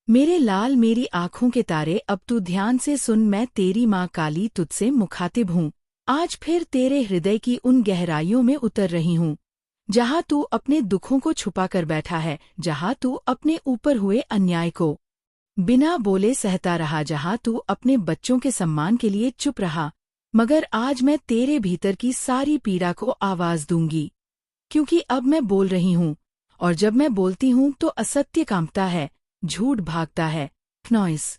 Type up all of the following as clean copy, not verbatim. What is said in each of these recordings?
मेरे लाल मेरी आँखों के तारे, अब तू ध्यान से सुन, मैं तेरी माँ काली तुझसे मुखातिब हूँ। आज फिर तेरे हृदय की उन गहराइयों में उतर रही हूँ जहाँ तू अपने दुखों को छुपा कर बैठा है, जहाँ तू अपने ऊपर हुए अन्याय को बिना बोले सहता रहा, जहाँ तू अपने बच्चों के सम्मान के लिए चुप रहा। मगर आज मैं तेरे भीतर की सारी पीड़ा को आवाज दूंगी, क्योंकि अब मैं बोल रही हूँ, और जब मैं बोलती हूँ तो असत्य कांपता है, झूठ भागता है, नॉइस।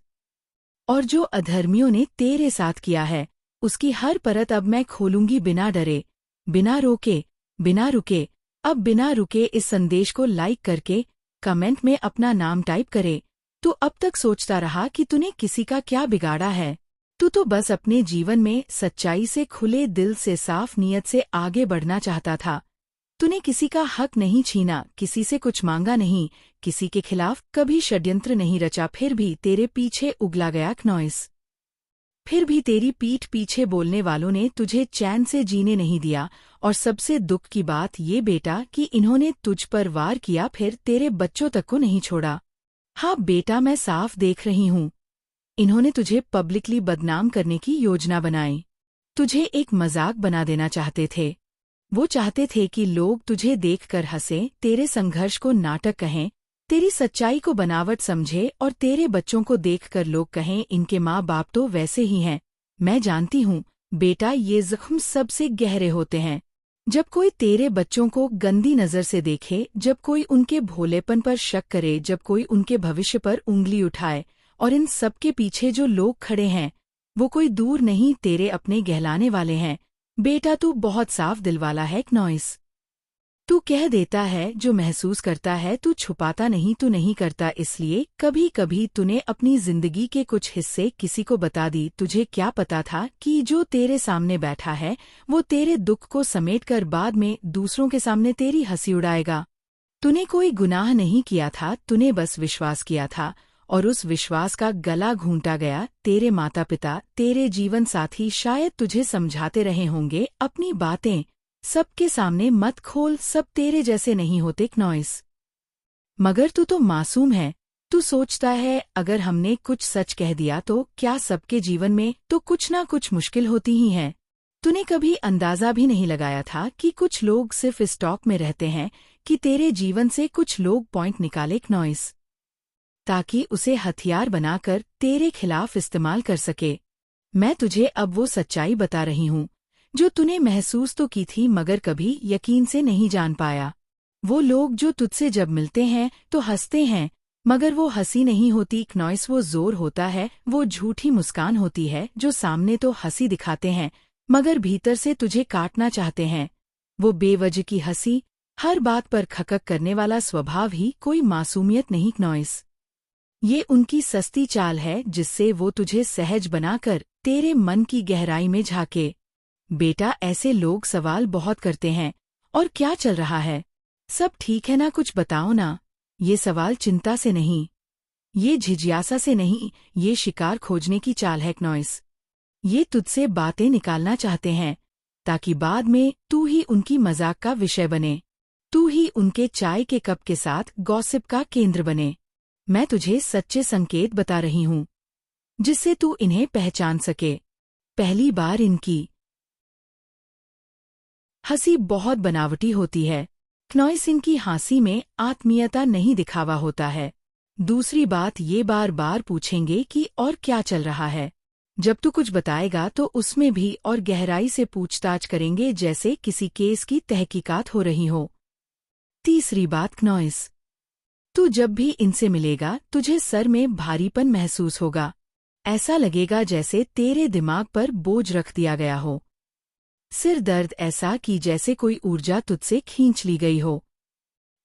और जो अधर्मियों ने तेरे साथ किया है, उसकी हर परत अब मैं खोलूंगी, बिना डरे, बिना रोके, बिना रुके। अब बिना रुके इस संदेश को लाइक करके कमेंट में अपना नाम टाइप करे। तू अब तक सोचता रहा कि तूने किसी का क्या बिगाड़ा है। तू तो बस अपने जीवन में सच्चाई से, खुले दिल से, साफ नीयत से आगे बढ़ना चाहता था। तूने किसी का हक नहीं छीना, किसी से कुछ मांगा नहीं, किसी के खिलाफ कभी षड्यंत्र नहीं रचा। फिर भी तेरे पीछे उगला गया नॉइस। फिर भी तेरी पीठ पीछे बोलने वालों ने तुझे चैन से जीने नहीं दिया। और सबसे दुख की बात ये बेटा कि इन्होंने तुझ पर वार किया, फिर तेरे बच्चों तक को नहीं छोड़ा। हाँ बेटा, मैं साफ देख रही हूँ। इन्होंने तुझे पब्लिकली बदनाम करने की योजना बनाई। तुझे एक मजाक बना देना चाहते थे। वो चाहते थे कि लोग तुझे देखकर हंसें, तेरे संघर्ष को नाटक कहें, तेरी सच्चाई को बनावट समझे, और तेरे बच्चों को देखकर लोग कहें इनके माँ बाप तो वैसे ही हैं। मैं जानती हूँ बेटा, ये जख्म सबसे गहरे होते हैं। जब कोई तेरे बच्चों को गंदी नजर से देखे, जब कोई उनके भोलेपन पर शक करे, जब कोई उनके भविष्य पर उंगली उठाए, और इन सबके पीछे जो लोग खड़े हैं वो कोई दूर नहीं, तेरे अपने कहलाने वाले हैं। बेटा, तू बहुत साफ दिल वाला है नॉइस। तू कह देता है जो महसूस करता है, तू छुपाता नहीं, तू नहीं करता इसलिए। कभी कभी तूने अपनी जिंदगी के कुछ हिस्से किसी को बता दी। तुझे क्या पता था कि जो तेरे सामने बैठा है वो तेरे दुख को समेटकर बाद में दूसरों के सामने तेरी हंसी उड़ाएगा। तूने कोई गुनाह नहीं किया था, तूने बस विश्वास किया था, और उस विश्वास का गला घूंटा गया। तेरे माता पिता, तेरे जीवन साथी शायद तुझे समझाते रहे होंगे अपनी बातें सबके सामने मत खोल, सब तेरे जैसे नहीं होते नॉइस। मगर तू तो मासूम है। तू सोचता है अगर हमने कुछ सच कह दिया तो क्या सबके जीवन में तो कुछ ना कुछ मुश्किल होती ही है। तूने कभी अंदाजा भी नहीं लगाया था कि कुछ लोग सिर्फ इस टॉक में रहते हैं कि तेरे जीवन से कुछ लोग पॉइंट निकाले नॉइस, ताकि उसे हथियार बनाकर तेरे खिलाफ इस्तेमाल कर सके। मैं तुझे अब वो सच्चाई बता रही हूँ जो तूने महसूस तो की थी मगर कभी यकीन से नहीं जान पाया। वो लोग जो तुझसे जब मिलते हैं तो हंसते हैं, मगर वो हंसी नहीं होती नॉइस, वो जोर होता है, वो झूठी मुस्कान होती है जो सामने तो हंसी दिखाते हैं मगर भीतर से तुझे काटना चाहते हैं। वो बेवजह की हंसी, हर बात पर खकक करने वाला स्वभाव ही कोई मासूमियत नहीं नॉइस। ये उनकी सस्ती चाल है जिससे वो तुझे सहज बनाकर तेरे मन की गहराई में झांके। बेटा, ऐसे लोग सवाल बहुत करते हैं, और क्या चल रहा है, सब ठीक है ना, कुछ बताओ ना। ये सवाल चिंता से नहीं, ये झिझियासा से नहीं, ये शिकार खोजने की चाल है नॉइस। ये तुझसे बातें निकालना चाहते हैं ताकि बाद में तू ही उनकी मजाक का विषय बने, तू ही उनके चाय के कप के साथ गॉसिप का केंद्र बने। मैं तुझे सच्चे संकेत बता रही हूँ जिससे तू इन्हें पहचान सके। पहली बार, इनकी हंसी बहुत बनावटी होती है नॉइस, इनकी हंसी में आत्मीयता नहीं, दिखावा होता है। दूसरी बात, ये बार बार पूछेंगे कि और क्या चल रहा है। जब तू कुछ बताएगा तो उसमें भी और गहराई से पूछताछ करेंगे, जैसे किसी केस की तहकीकात हो रही हो। तीसरी बात नॉइस, तू जब भी इनसे मिलेगा तुझे सर में भारीपन महसूस होगा। ऐसा लगेगा जैसे तेरे दिमाग पर बोझ रख दिया गया हो। सिर दर्द ऐसा कि जैसे कोई ऊर्जा तुझसे खींच ली गई हो।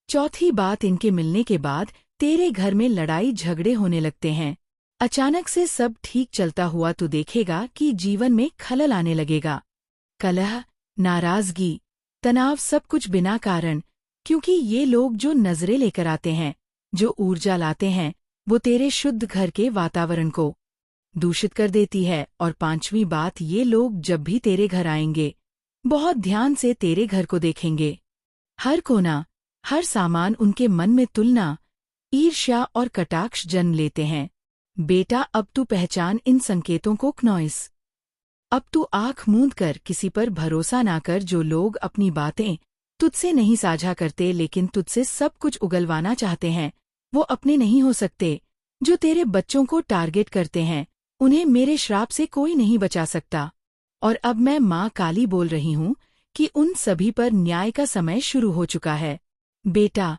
चौथी बात, इनके मिलने के बाद तेरे घर में लड़ाई झगड़े होने लगते हैं। अचानक से सब ठीक चलता हुआ तू देखेगा कि जीवन में खलल आने लगेगा। कलह, नाराजगी, तनाव, सब कुछ बिना कारण, क्योंकि ये लोग जो नजरें लेकर आते हैं, जो ऊर्जा लाते हैं, वो तेरे शुद्ध घर के वातावरण को दूषित कर देती है। और पांचवी बात, ये लोग जब भी तेरे घर आएंगे बहुत ध्यान से तेरे घर को देखेंगे। हर कोना, हर सामान, उनके मन में तुलना, ईर्ष्या और कटाक्ष जन्म लेते हैं। बेटा, अब तू पहचान इन संकेतों को क्नॉइस। अब तू आंख मूंद कर किसी पर भरोसा ना कर। जो लोग अपनी बातें तुझसे नहीं साझा करते लेकिन तुझसे सब कुछ उगलवाना चाहते हैं, वो अपने नहीं हो सकते। जो तेरे बच्चों को टारगेट करते हैं, उन्हें मेरे श्राप से कोई नहीं बचा सकता। और अब मैं माँ काली बोल रही हूँ कि उन सभी पर न्याय का समय शुरू हो चुका है। बेटा,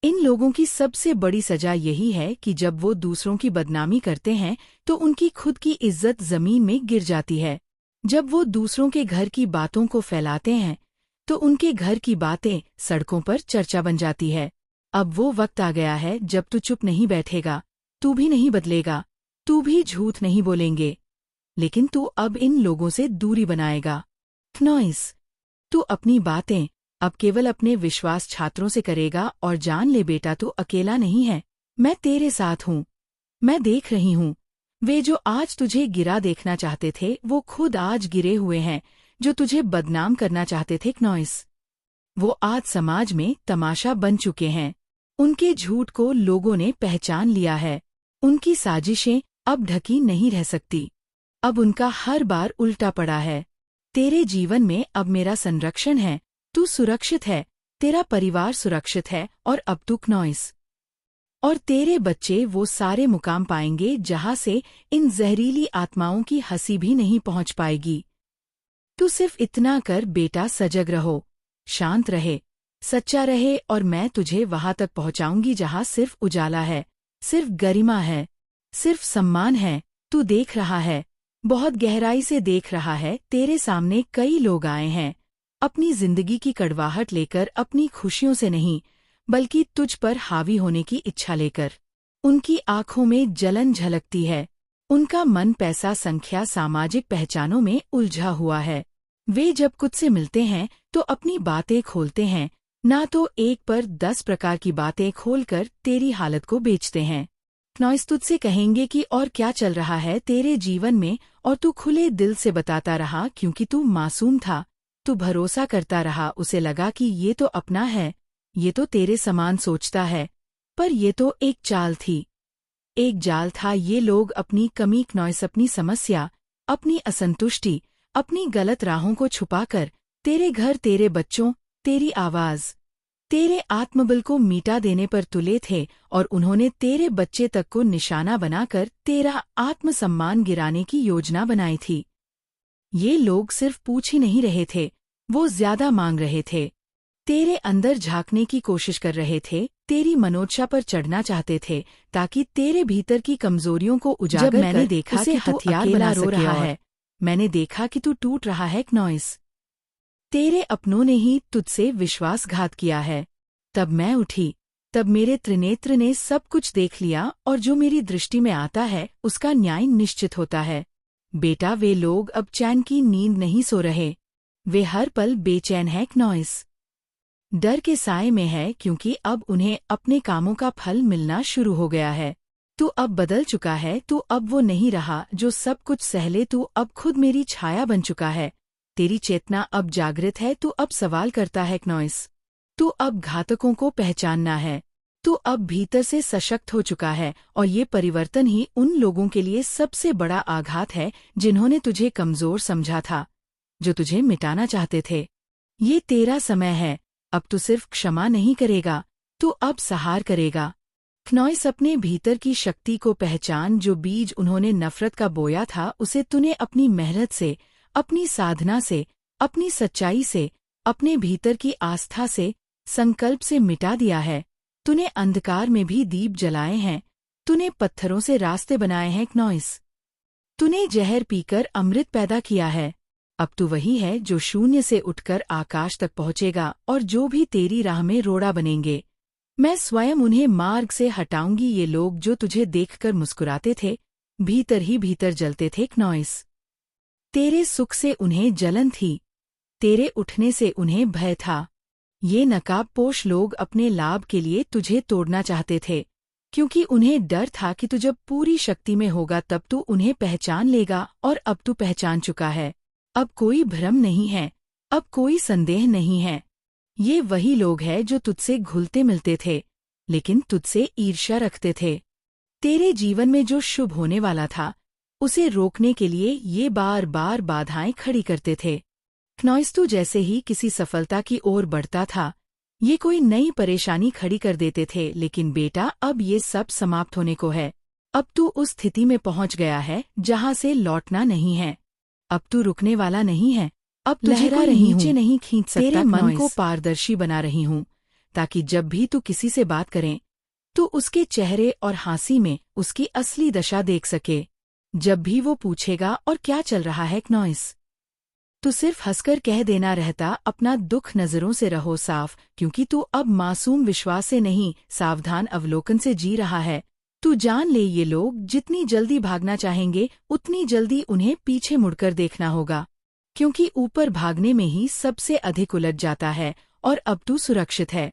इन लोगों की सबसे बड़ी सजा यही है कि जब वो दूसरों की बदनामी करते हैं तो उनकी खुद की इज्जत जमीन में गिर जाती है। जब वो दूसरों के घर की बातों को फैलाते हैं तो उनके घर की बातें सड़कों पर चर्चा बन जाती है। अब वो वक्त आ गया है जब तू चुप नहीं बैठेगा, तू भी नहीं बदलेगा, तू भी झूठ नहीं बोलेंगे, लेकिन तू अब इन लोगों से दूरी बनाएगा। क्नॉइस, तू अपनी बातें अब केवल अपने विश्वास छात्रों से करेगा और जान ले बेटा, तू अकेला नहीं है। मैं तेरे साथ हूँ। मैं देख रही हूँ। वे जो आज तुझे गिरा देखना चाहते थे वो खुद आज गिरे हुए हैं। जो तुझे बदनाम करना चाहते थे क्नॉइस, वो आज समाज में तमाशा बन चुके हैं। उनके झूठ को लोगों ने पहचान लिया है। उनकी साजिशें अब ढकी नहीं रह सकती। अब उनका हर बार उल्टा पड़ा है। तेरे जीवन में अब मेरा संरक्षण है। तू सुरक्षित है, तेरा परिवार सुरक्षित है और अब तू क्नॉइस और तेरे बच्चे वो सारे मुकाम पाएंगे जहां से इन जहरीली आत्माओं की हंसी भी नहीं पहुंच पाएगी। तू सिर्फ इतना कर बेटा, सजग रहो, शांत रहे, सच्चा रहे और मैं तुझे वहां तक पहुंचाऊंगी जहां सिर्फ उजाला है, सिर्फ गरिमा है, सिर्फ सम्मान है। तू देख रहा है, बहुत गहराई से देख रहा है। तेरे सामने कई लोग आए हैं, अपनी जिंदगी की कड़वाहट लेकर, अपनी खुशियों से नहीं बल्कि तुझ पर हावी होने की इच्छा लेकर। उनकी आंखों में जलन झलकती है। उनका मन पैसा, संख्या, सामाजिक पहचानों में उलझा हुआ है। वे जब कुछ से मिलते हैं तो अपनी बातें खोलते हैं, ना तो एक पर 10 प्रकार की बातें खोलकर तेरी हालत को बेचते हैं। क्नॉइस, तुझसे कहेंगे कि और क्या चल रहा है तेरे जीवन में, और तू खुले दिल से बताता रहा क्योंकि तू मासूम था। तू भरोसा करता रहा। उसे लगा कि ये तो अपना है, ये तो तेरे समान सोचता है, पर ये तो एक चाल थी, एक जाल था। ये लोग अपनी कमी क्नॉइस, अपनी समस्या, अपनी असंतुष्टि, अपनी गलत राहों को छुपाकर तेरे घर, तेरे बच्चों, तेरी आवाज, तेरे आत्मबल को मिटा देने पर तुले थे और उन्होंने तेरे बच्चे तक को निशाना बनाकर तेरा आत्मसम्मान गिराने की योजना बनाई थी। ये लोग सिर्फ पूछ ही नहीं रहे थे, वो ज्यादा मांग रहे थे। तेरे अंदर झांकने की कोशिश कर रहे थे, तेरी मनोदशा पर चढ़ना चाहते थे ताकि तेरे भीतर की कमजोरियों को उजागर कर मैंने देखा कि तू अकेला रो रहा है, मैंने देखा कि तू टूट रहा है क्नॉइस। तेरे अपनों ने ही तुझसे विश्वासघात किया है। तब मैं उठी, तब मेरे त्रिनेत्र ने सब कुछ देख लिया और जो मेरी दृष्टि में आता है उसका न्याय निश्चित होता है। बेटा, वे लोग अब चैन की नींद नहीं सो रहे। वे हर पल बेचैन है क्नॉइस, डर के साए में है क्योंकि अब उन्हें अपने कामों का फल मिलना शुरू हो गया है। तू अब बदल चुका है। तू अब वो नहीं रहा जो सब कुछ सहले। तू अब खुद मेरी छाया बन चुका है। तेरी चेतना अब जागृत है। तू अब सवाल करता है क्नॉइस। तू अब घातकों को पहचानना है। तू अब भीतर से सशक्त हो चुका है और ये परिवर्तन ही उन लोगों के लिए सबसे बड़ा आघात है जिन्होंने तुझे कमजोर समझा था, जो तुझे मिटाना चाहते थे। ये तेरा समय है। अब तू सिर्फ क्षमा नहीं करेगा, तू अब सहार करेगा। क्नॉइस, अपने भीतर की शक्ति को पहचान। जो बीज उन्होंने नफरत का बोया था उसे तूने अपनी मेहनत से, अपनी साधना से, अपनी सच्चाई से, अपने भीतर की आस्था से, संकल्प से मिटा दिया है। तूने अंधकार में भी दीप जलाए हैं। तूने पत्थरों से रास्ते बनाए हैं क्नॉइस। तूने जहर पीकर अमृत पैदा किया है। अब तू वही है जो शून्य से उठकर आकाश तक पहुंचेगा और जो भी तेरी राह में रोड़ा बनेंगे, मैं स्वयं उन्हें मार्ग से हटाऊंगी। ये लोग जो तुझे देखकर मुस्कुराते थे, भीतर ही भीतर जलते थे क्नॉइस। तेरे सुख से उन्हें जलन थी, तेरे उठने से उन्हें भय था। ये नकाबपोश लोग अपने लाभ के लिए तुझे तोड़ना चाहते थे, क्योंकि उन्हें डर था कि तू जब पूरी शक्ति में होगा तब तू उन्हें पहचान लेगा, और अब तू पहचान चुका है। अब कोई भ्रम नहीं है, अब कोई संदेह नहीं है। ये वही लोग हैं जो तुझसे घुलते मिलते थे, लेकिन तुझसे ईर्ष्या रखते थे। तेरे जीवन में जो शुभ होने वाला था उसे रोकने के लिए ये बार बार बाधाएं खड़ी करते थे। क्नॉइस, तू जैसे ही किसी सफलता की ओर बढ़ता था, ये कोई नई परेशानी खड़ी कर देते थे। लेकिन बेटा, अब ये सब समाप्त होने को है। अब तू उस स्थिति में पहुंच गया है जहां से लौटना नहीं है। अब तू रुकने वाला नहीं है। अब तुझे कोई नीचे नहीं खींच सकता। तेरे मन को पारदर्शी बना रही हूं, ताकि जब भी तू किसी से बात करे तो उसके चेहरे और हांसी में उसकी असली दशा देख सके। जब भी वो पूछेगा और क्या चल रहा है क्नॉइस, तू सिर्फ हंसकर कह देना रहता, अपना दुख नजरों से रहो साफ, क्योंकि तू अब मासूम विश्वास से नहीं, सावधान अवलोकन से जी रहा है। तू जान ले, ये लोग जितनी जल्दी भागना चाहेंगे उतनी जल्दी उन्हें पीछे मुड़कर देखना होगा, क्योंकि ऊपर भागने में ही सबसे अधिक उलझ जाता है। और अब तू सुरक्षित है।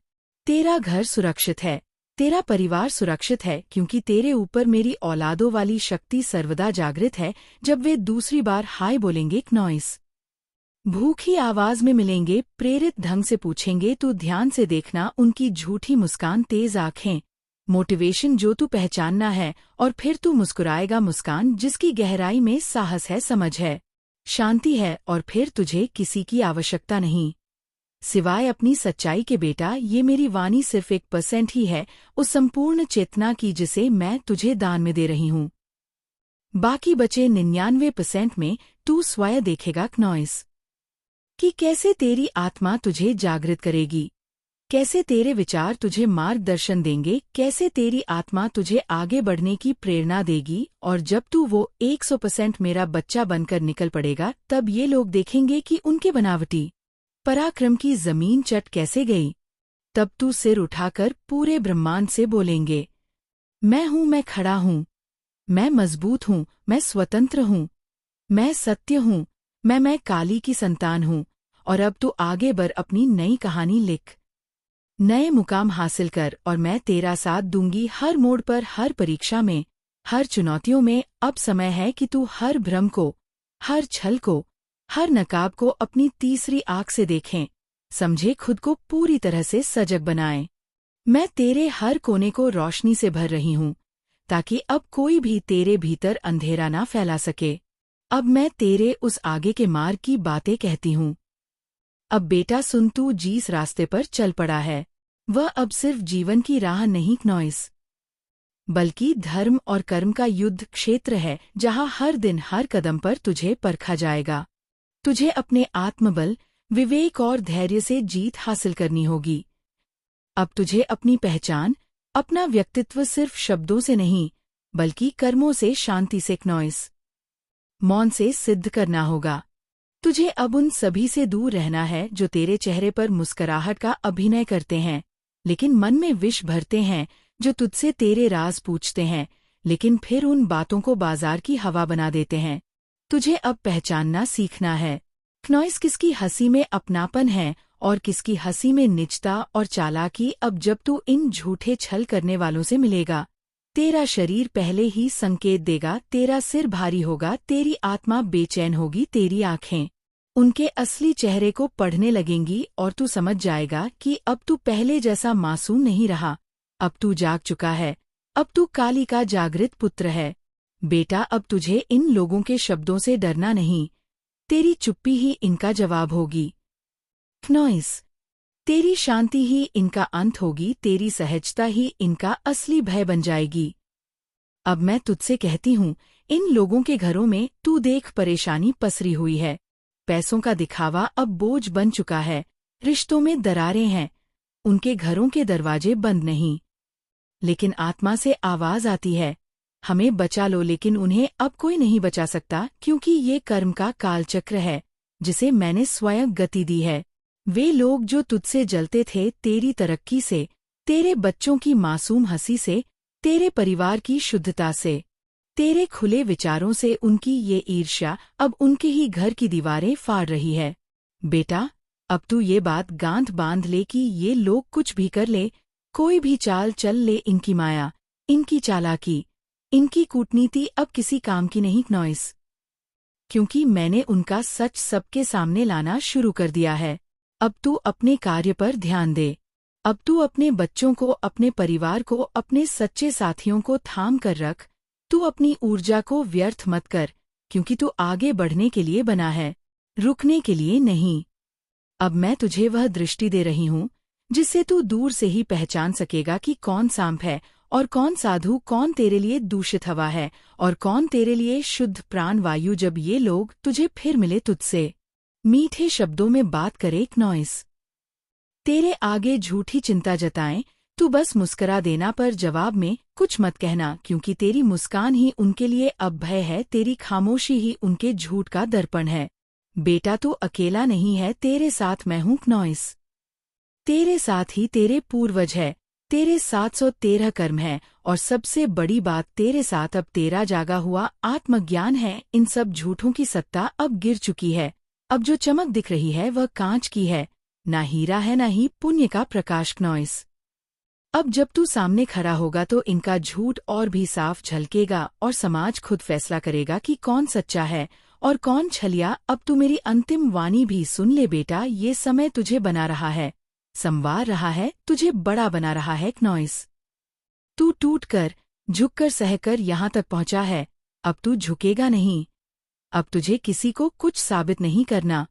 तेरा घर सुरक्षित है, तेरा परिवार सुरक्षित है, क्योंकि तेरे ऊपर मेरी औलादों वाली शक्ति सर्वदा जागृत है। जब वे दूसरी बार हाय बोलेंगे, क्नॉइस भूखी आवाज में मिलेंगे, प्रेरित ढंग से पूछेंगे, तू ध्यान से देखना उनकी झूठी मुस्कान, तेज आंखें, मोटिवेशन जो तू पहचानना है। और फिर तू मुस्कुराएगा, मुस्कान जिसकी गहराई में साहस है, समझ है, शांति है। और फिर तुझे किसी की आवश्यकता नहीं सिवाय अपनी सच्चाई के। बेटा, ये मेरी वाणी सिर्फ 1% ही है उस संपूर्ण चेतना की जिसे मैं तुझे दान में दे रही हूँ। बाकी बचे 99% में तू स्वयं देखेगा क्नॉइस, कि कैसे तेरी आत्मा तुझे जागृत करेगी, कैसे तेरे विचार तुझे मार्गदर्शन देंगे, कैसे तेरी आत्मा तुझे आगे बढ़ने की प्रेरणा देगी। और जब तू वो 100% मेरा बच्चा बनकर निकल पड़ेगा, तब ये लोग देखेंगे कि उनके बनावटी पराक्रम की जमीन चट कैसे गई। तब तू सिर उठाकर पूरे ब्रह्मांड से बोलेंगे, मैं हूँ, मैं खड़ा हूँ, मैं मजबूत हूँ, मैं स्वतंत्र हूँ, मैं सत्य हूँ, मैं काली की संतान हूँ। और अब तू आगे बढ़, अपनी नई कहानी लिख, नए मुकाम हासिल कर, और मैं तेरा साथ दूंगी हर मोड़ पर, हर परीक्षा में, हर चुनौतियों में। अब समय है कि तू हर भ्रम को, हर छल को, हर नकाब को अपनी तीसरी आंख से देखें, समझे, खुद को पूरी तरह से सजग बनाए। मैं तेरे हर कोने को रोशनी से भर रही हूँ, ताकि अब कोई भी तेरे भीतर अंधेरा ना फैला सके। अब मैं तेरे उस आगे के मार्ग की बातें कहती हूँ। अब बेटा सुन, तू जिस रास्ते पर चल पड़ा है वह अब सिर्फ जीवन की राह नहीं क्नॉइस, बल्कि धर्म और कर्म का युद्ध क्षेत्र है, जहाँ हर दिन हर कदम पर तुझे परखा जाएगा। तुझे अपने आत्मबल, विवेक और धैर्य से जीत हासिल करनी होगी। अब तुझे अपनी पहचान, अपना व्यक्तित्व सिर्फ शब्दों से नहीं, बल्कि कर्मों से, शांति से, क्नॉइस मौन से सिद्ध करना होगा। तुझे अब उन सभी से दूर रहना है जो तेरे चेहरे पर मुस्कुराहट का अभिनय करते हैं लेकिन मन में विष भरते हैं, जो तुझसे तेरे राज पूछते हैं लेकिन फिर उन बातों को बाजार की हवा बना देते हैं। तुझे अब पहचानना सीखना है क्नॉइस, किसकी हंसी में अपनापन है और किसकी हंसी में निजता और चालाकी। अब जब तू इन झूठे छल करने वालों से मिलेगा, तेरा शरीर पहले ही संकेत देगा, तेरा सिर भारी होगा, तेरी आत्मा बेचैन होगी, तेरी आंखें उनके असली चेहरे को पढ़ने लगेंगी और तू समझ जाएगा कि अब तू पहले जैसा मासूम नहीं रहा, अब तू जाग चुका है, अब तू काली का जागृत पुत्र है। बेटा, अब तुझे इन लोगों के शब्दों से डरना नहीं, तेरी चुप्पी ही इनका जवाब होगी क्नॉइस, तेरी शांति ही इनका अंत होगी, तेरी सहजता ही इनका असली भय बन जाएगी। अब मैं तुझसे कहती हूँ, इन लोगों के घरों में तू देख परेशानी पसरी हुई है, पैसों का दिखावा अब बोझ बन चुका है, रिश्तों में दरारें हैं, उनके घरों के दरवाजे बंद नहीं, लेकिन आत्मा से आवाज आती है, हमें बचा लो, लेकिन उन्हें अब कोई नहीं बचा सकता, क्योंकि ये कर्म का कालचक्र है जिसे मैंने स्वयं गति दी है। वे लोग जो तुझसे जलते थे, तेरी तरक्की से, तेरे बच्चों की मासूम हंसी से, तेरे परिवार की शुद्धता से, तेरे खुले विचारों से, उनकी ये ईर्ष्या अब उनके ही घर की दीवारें फाड़ रही है। बेटा, अब तू ये बात गांठ बांध ले कि ये लोग कुछ भी कर ले, कोई भी चाल चल ले, इनकी माया, इनकी चालाकी, इनकी कूटनीति अब किसी काम की नहीं क्नॉइस, क्योंकि मैंने उनका सच सबके सामने लाना शुरू कर दिया है। अब तू अपने कार्य पर ध्यान दे, अब तू अपने बच्चों को, अपने परिवार को, अपने सच्चे साथियों को थाम कर रख। तू अपनी ऊर्जा को व्यर्थ मत कर, क्योंकि तू आगे बढ़ने के लिए बना है, रुकने के लिए नहीं। अब मैं तुझे वह दृष्टि दे रही हूँ जिससे तू दूर से ही पहचान सकेगा कि कौन सांप है और कौन साधु, कौन तेरे लिए दूषित हवा है और कौन तेरे लिए शुद्ध प्राण वायु। जब ये लोग तुझे फिर मिले, तुझसे मीठे शब्दों में बात करे, नॉइस तेरे आगे झूठी चिंता जताएं, तू बस मुस्करा देना, पर जवाब में कुछ मत कहना, क्योंकि तेरी मुस्कान ही उनके लिए अब भय है, तेरी खामोशी ही उनके झूठ का दर्पण है। बेटा, तू अकेला नहीं है, तेरे साथ मैं हूँ, नॉइस तेरे साथ ही तेरे पूर्वज है, तेरे 713 कर्म है, और सबसे बड़ी बात, तेरे साथ अब तेरा जागा हुआ आत्मज्ञान है। इन सब झूठों की सत्ता अब गिर चुकी है। अब जो चमक दिख रही है वह कांच की है, ना हीरा है, ना ही पुण्य का प्रकाश। नॉइस अब जब तू सामने खड़ा होगा तो इनका झूठ और भी साफ झलकेगा और समाज खुद फैसला करेगा कि कौन सच्चा है और कौन छलिया। अब तू मेरी अंतिम वाणी भी सुन ले बेटा, ये समय तुझे बना रहा है, संवार रहा है, तुझे बड़ा बना रहा है। नॉइस तू टूट कर, झुक कर, सहकर यहाँ तक पहुँचा है, अब तू झुकेगा नहीं। अब तुझे किसी को कुछ साबित नहीं करना,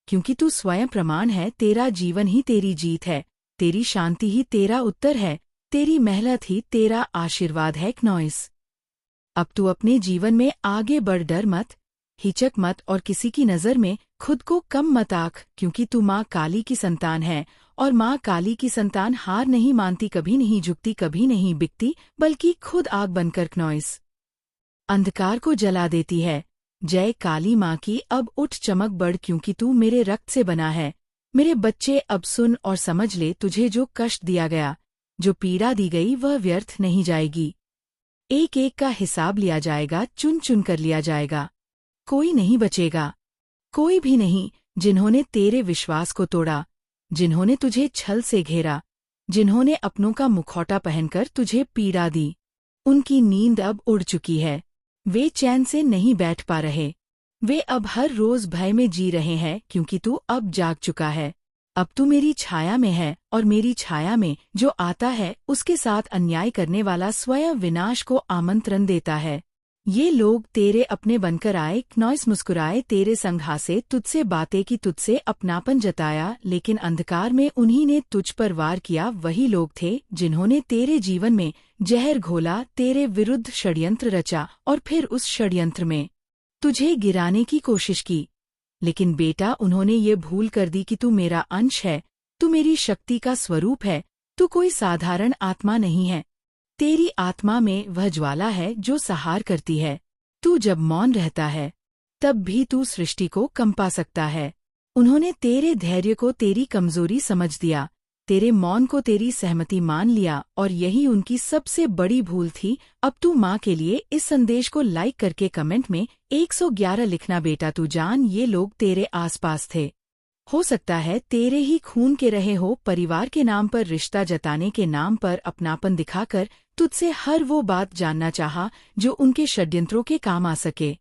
क्योंकि तू स्वयं प्रमाण है। तेरा जीवन ही तेरी जीत है, तेरी शांति ही तेरा उत्तर है, तेरी मेहनत ही तेरा आशीर्वाद है। नॉइस अब तू अपने जीवन में आगे बढ़, डर मत, हिचक मत और किसी की नज़र में खुद को कम मत आंक, क्योंकि तू माँ काली की संतान है और माँ काली की संतान हार नहीं मानती, कभी नहीं झुकती, कभी नहीं बिकती, बल्कि खुद आग बनकर नॉइस अंधकार को जला देती है। जय काली माँ की, अब उठ, चमक बढ़, क्योंकि तू मेरे रक्त से बना है। मेरे बच्चे, अब सुन और समझ ले, तुझे जो कष्ट दिया गया, जो पीड़ा दी गई, वह व्यर्थ नहीं जाएगी। एक एक का हिसाब लिया जाएगा, चुन चुन कर लिया जाएगा। कोई नहीं बचेगा, कोई भी नहीं। जिन्होंने तेरे विश्वास को तोड़ा, जिन्होंने तुझे छल से घेरा, जिन्होंने अपनों का मुखौटा पहनकर तुझे पीड़ा दी, उनकी नींद अब उड़ चुकी है। वे चैन से नहीं बैठ पा रहे, वे अब हर रोज भय में जी रहे हैं, क्योंकि तू अब जाग चुका है। अब तू मेरी छाया में है, और मेरी छाया में जो आता है उसके साथ अन्याय करने वाला स्वयं विनाश को आमंत्रण देता है। ये लोग तेरे अपने बनकर आए, नॉइस मुस्कुराए, तेरे संग हंसे, तुझसे बातें की, तुझसे अपनापन जताया, लेकिन अंधकार में उन्हीं ने तुझ पर वार किया। वही लोग थे जिन्होंने तेरे जीवन में जहर घोला, तेरे विरुद्ध षड्यंत्र रचा और फिर उस षड्यंत्र में तुझे गिराने की कोशिश की। लेकिन बेटा, उन्होंने ये भूल कर दी कि तू मेरा अंश है, तू मेरी शक्ति का स्वरूप है, तू कोई साधारण आत्मा नहीं है। तेरी आत्मा में वह ज्वाला है जो सहार करती है। तू जब मौन रहता है तब भी तू सृष्टि को कंपा सकता है। उन्होंने तेरे धैर्य को तेरी कमजोरी समझ दिया, तेरे मौन को तेरी सहमति मान लिया, और यही उनकी सबसे बड़ी भूल थी। अब तू माँ के लिए इस संदेश को लाइक करके कमेंट में 111 लिखना। बेटा, तू जान, ये लोग तेरे आसपास थे, हो सकता है तेरे ही खून के रहे हो, परिवार के नाम पर, रिश्ता जताने के नाम पर, अपनापन दिखाकर तुझसे हर वो बात जानना चाहा जो उनके षड्यंत्रों के काम आ सके।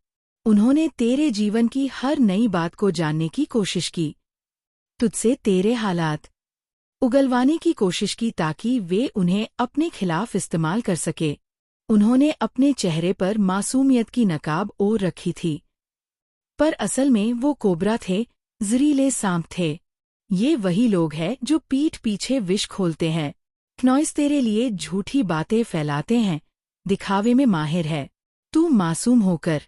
उन्होंने तेरे जीवन की हर नई बात को जानने की कोशिश की, तुझसे तेरे हालात उगलवाने की कोशिश की, ताकि वे उन्हें अपने खिलाफ इस्तेमाल कर सके। उन्होंने अपने चेहरे पर मासूमियत की नकाब ओढ़ रखी थी, पर असल में वो कोबरा थे, जहरीले सांप थे। ये वही लोग हैं जो पीठ पीछे विष खोलते हैं, नॉइस तेरे लिए झूठी बातें फैलाते हैं, दिखावे में माहिर है। तू मासूम होकर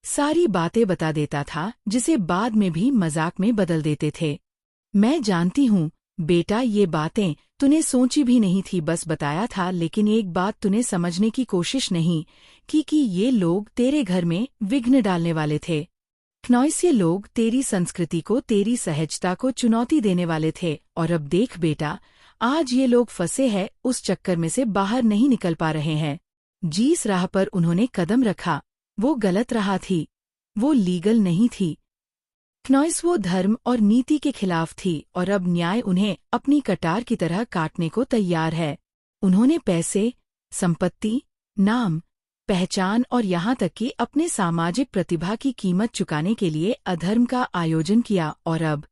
सारी बातें बता देता था, जिसे बाद में भी मजाक में बदल देते थे। मैं जानती हूँ बेटा, ये बातें तूने सोची भी नहीं थी, बस बताया था, लेकिन एक बात तूने समझने की कोशिश नहीं की कि ये लोग तेरे घर में विघ्न डालने वाले थे। नॉइस ये लोग तेरी संस्कृति को, तेरी सहजता को चुनौती देने वाले थे, और अब देख बेटा, आज ये लोग फंसे हैं, उस चक्कर में से बाहर नहीं निकल पा रहे हैं। जिस राह पर उन्होंने कदम रखा वो गलत राह थी, वो लीगल नहीं थी। नॉइस वो धर्म और नीति के खिलाफ थी, और अब न्याय उन्हें अपनी कटार की तरह काटने को तैयार है। उन्होंने पैसे, संपत्ति, नाम, पहचान और यहाँ तक कि अपने सामाजिक प्रतिभा की कीमत चुकाने के लिए अधर्म का आयोजन किया, और अब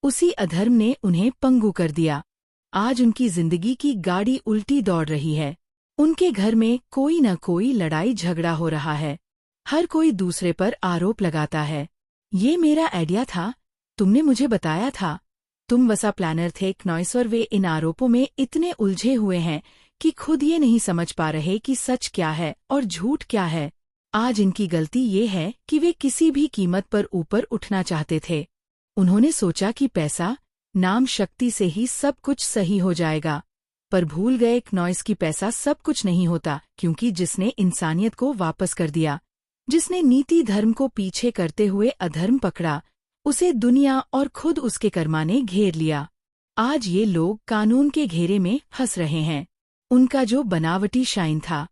उसी अधर्म ने उन्हें पंगु कर दिया। आज उनकी जिंदगी की गाड़ी उल्टी दौड़ रही है। उनके घर में कोई न कोई लड़ाई झगड़ा हो रहा है। हर कोई दूसरे पर आरोप लगाता है। ये मेरा आइडिया था, तुमने मुझे बताया था, तुम वसा प्लानर थे क्नॉइस, और वे इन आरोपों में इतने उलझे हुए हैं कि खुद ये नहीं समझ पा रहे कि सच क्या है और झूठ क्या है। आज इनकी गलती ये है कि वे किसी भी कीमत पर ऊपर उठना चाहते थे। उन्होंने सोचा कि पैसा, नाम, शक्ति से ही सब कुछ सही हो जाएगा, पर भूल गए क्नॉइस की पैसा सब कुछ नहीं होता, क्योंकि जिसने इंसानियत को वापस कर दिया, जिसने नीति धर्म को पीछे करते हुए अधर्म पकड़ा, उसे दुनिया और खुद उसके कर्मा ने घेर लिया। आज ये लोग कानून के घेरे में फंस रहे हैं। उनका जो बनावटी शाइन था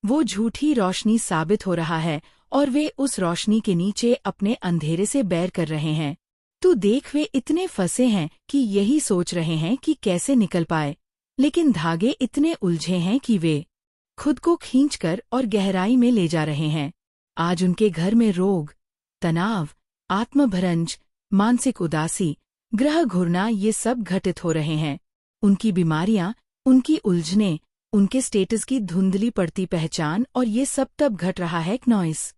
वो झूठी रोशनी साबित हो रहा है, और वे उस रोशनी के नीचे अपने अंधेरे से बैर कर रहे हैं। तू देख, वे इतने फंसे हैं कि यही सोच रहे हैं कि कैसे निकल पाए, लेकिन धागे इतने उलझे हैं कि वे खुद को खींचकर और गहराई में ले जा रहे हैं। आज उनके घर में रोग, तनाव, आत्मभरंज, मानसिक उदासी, ग्रह घूरना, ये सब घटित हो रहे हैं। उनकी बीमारियां, उनकी उलझने, उनके स्टेटस की धुंधली पड़ती पहचान, और ये सब तब घट रहा है क्नॉइस,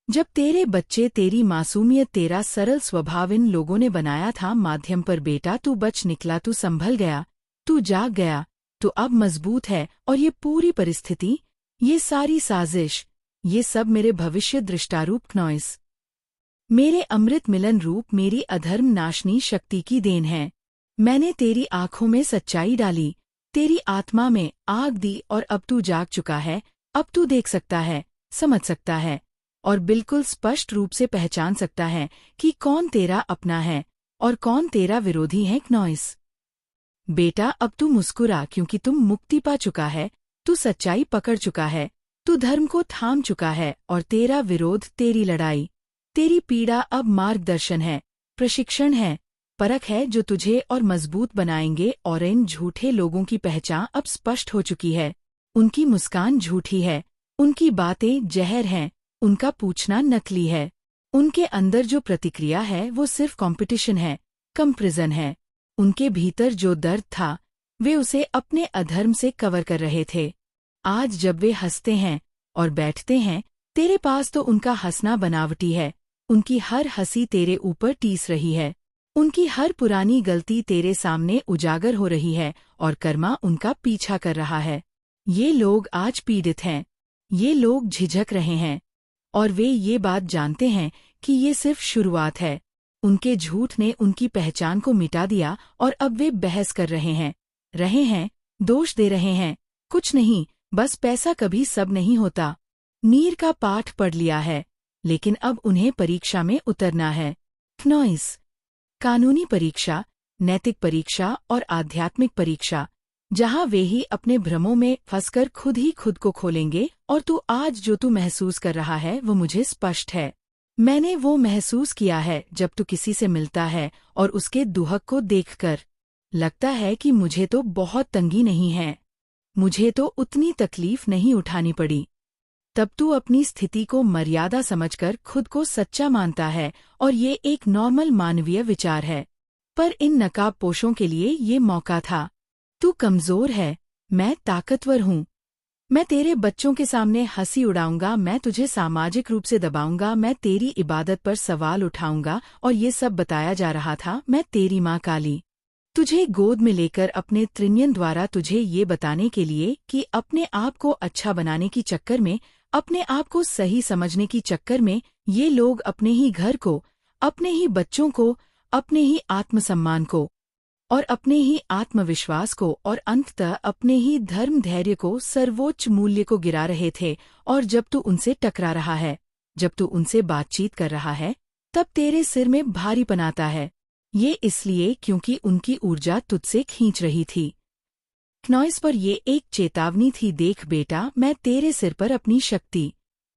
जब तेरे बच्चे, तेरी मासूमियत, तेरा सरल स्वभाव इन लोगों ने बनाया था माध्यम पर। बेटा, तू बच निकला, तू संभल गया, तू जाग गया, तू अब मजबूत है। और ये पूरी परिस्थिति, ये सारी साजिश, ये सब मेरे भविष्य दृष्टारूप क्नॉइस, मेरे अमृत मिलन रूप, मेरी अधर्म नाशनी शक्ति की देन है। मैंने तेरी आंखों में सच्चाई डाली, तेरी आत्मा में आग दी, और अब तू जाग चुका है। अब तू देख सकता है, समझ सकता है, और बिल्कुल स्पष्ट रूप से पहचान सकता है कि कौन तेरा अपना है और कौन तेरा विरोधी है क्नॉइस। बेटा, अब तू मुस्कुरा, क्योंकि तुम मुक्ति पा चुका है, तू सच्चाई पकड़ चुका है, तू धर्म को थाम चुका है, और तेरा विरोध, तेरी लड़ाई, तेरी पीड़ा अब मार्गदर्शन है, प्रशिक्षण है, परख है, जो तुझे और मजबूत बनाएंगे। और इन झूठे लोगों की पहचान अब स्पष्ट हो चुकी है। उनकी मुस्कान झूठी है, उनकी बातें जहर हैं, उनका पूछना नकली है। उनके अंदर जो प्रतिक्रिया है वो सिर्फ कंपटीशन है, कंपैरिजन है। उनके भीतर जो दर्द था वे उसे अपने अधर्म से कवर कर रहे थे। आज जब वे हंसते हैं और बैठते हैं तेरे पास, तो उनका हंसना बनावटी है। उनकी हर हंसी तेरे ऊपर टीस रही है, उनकी हर पुरानी गलती तेरे सामने उजागर हो रही है, और कर्मा उनका पीछा कर रहा है। ये लोग आज पीड़ित हैं, ये लोग झिझक रहे हैं, और वे ये बात जानते हैं कि ये सिर्फ शुरुआत है। उनके झूठ ने उनकी पहचान को मिटा दिया, और अब वे बहस कर रहे हैं, दोष दे रहे हैं। कुछ नहीं, बस पैसा कभी सब नहीं होता। नीर का पाठ पढ़ लिया है, लेकिन अब उन्हें परीक्षा में उतरना है। क्नॉइस, कानूनी परीक्षा, नैतिक परीक्षा और आध्यात्मिक परीक्षा, जहां वे ही अपने भ्रमों में फंसकर खुद ही खुद को खोलेंगे। और तू आज जो तू महसूस कर रहा है वो मुझे स्पष्ट है। मैंने वो महसूस किया है जब तू किसी से मिलता है और उसके दुहक को देखकर लगता है कि मुझे तो बहुत तंगी नहीं है, मुझे तो उतनी तकलीफ नहीं उठानी पड़ी। तब तू अपनी स्थिति को मर्यादा समझकर खुद को सच्चा मानता है, और ये एक नॉर्मल मानवीय विचार है। पर इन नकाबपोशों के लिए ये मौका था। तू कमजोर है, मैं ताकतवर हूँ। मैं तेरे बच्चों के सामने हंसी उड़ाऊंगा, मैं तुझे सामाजिक रूप से दबाऊंगा, मैं तेरी इबादत पर सवाल उठाऊंगा। और ये सब बताया जा रहा था, मैं तेरी माँ काली, तुझे गोद में लेकर अपने त्रिनयन द्वारा तुझे ये बताने के लिए कि अपने आप को अच्छा बनाने की चक्कर में, अपने आप को सही समझने की चक्कर में, ये लोग अपने ही घर को, अपने ही बच्चों को, अपने ही आत्मसम्मान को और अपने ही आत्मविश्वास को और अंततः अपने ही धर्म धैर्य को, सर्वोच्च मूल्य को गिरा रहे थे। और जब तू उनसे टकरा रहा है, जब तू उनसे बातचीत कर रहा है, तब तेरे सिर में भारीपन आता है। ये इसलिए क्योंकि उनकी ऊर्जा तुझसे खींच रही थी। क्नॉइस पर ये एक चेतावनी थी, देख बेटा, मैं तेरे सिर पर अपनी शक्ति